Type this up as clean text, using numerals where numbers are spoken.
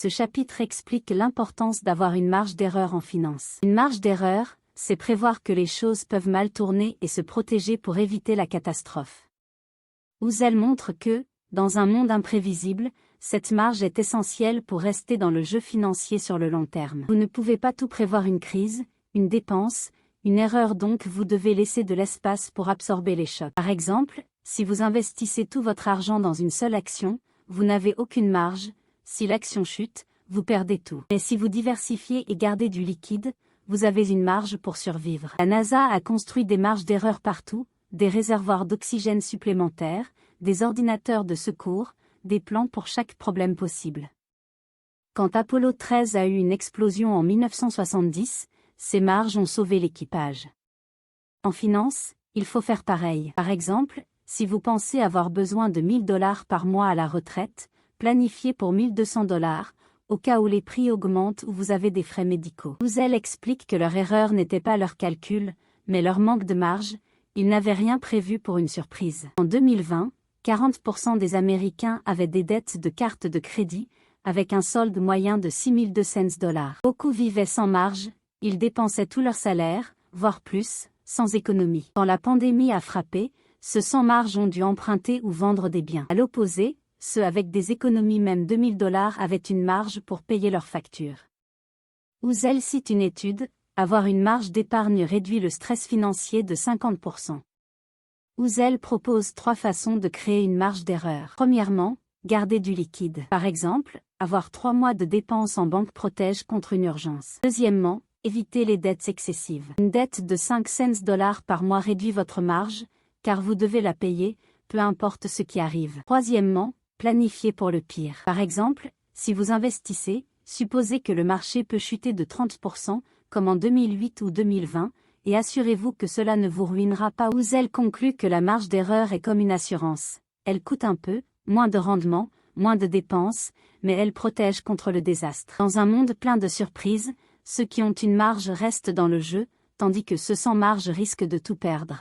Ce chapitre explique l'importance d'avoir une marge d'erreur en finance. Une marge d'erreur, c'est prévoir que les choses peuvent mal tourner et se protéger pour éviter la catastrophe. Housel montre que, dans un monde imprévisible, cette marge est essentielle pour rester dans le jeu financier sur le long terme. Vous ne pouvez pas tout prévoir, une crise, une dépense, une erreur, donc vous devez laisser de l'espace pour absorber les chocs. Par exemple, si vous investissez tout votre argent dans une seule action, vous n'avez aucune marge. Si l'action chute, vous perdez tout. Mais si vous diversifiez et gardez du liquide, vous avez une marge pour survivre. La NASA a construit des marges d'erreur partout, des réservoirs d'oxygène supplémentaires, des ordinateurs de secours, des plans pour chaque problème possible. Quand Apollo 13 a eu une explosion en 1970, ces marges ont sauvé l'équipage. En finance, il faut faire pareil. Par exemple, si vous pensez avoir besoin de 1 000 $ par mois à la retraite, planifiez pour 1 200 $, au cas où les prix augmentent ou vous avez des frais médicaux. Housel explique que leur erreur n'était pas leur calcul, mais leur manque de marge. Ils n'avaient rien prévu pour une surprise. En 2020, 40% des Américains avaient des dettes de cartes de crédit, avec un solde moyen de 6 200 $. Beaucoup vivaient sans marge, ils dépensaient tout leur salaire, voire plus, sans économie. Quand la pandémie a frappé, ceux sans marge ont dû emprunter ou vendre des biens. À l'opposé, ceux avec des économies, même 2 000 $, avaient une marge pour payer leurs factures. Housel cite une étude: avoir une marge d'épargne réduit le stress financier de 50%. Housel propose 3 façons de créer une marge d'erreur. Premièrement, garder du liquide. Par exemple, avoir 3 mois de dépenses en banque protège contre une urgence. Deuxièmement, éviter les dettes excessives. Une dette de 5 cents $ par mois réduit votre marge, car vous devez la payer, peu importe ce qui arrive. Troisièmement, planifier pour le pire. Par exemple, si vous investissez, supposez que le marché peut chuter de 30%, comme en 2008 ou 2020, et assurez-vous que cela ne vous ruinera pas. Housel conclut que la marge d'erreur est comme une assurance. Elle coûte un peu, moins de rendement, moins de dépenses, mais elle protège contre le désastre. Dans un monde plein de surprises, ceux qui ont une marge restent dans le jeu, tandis que ceux sans marge risquent de tout perdre.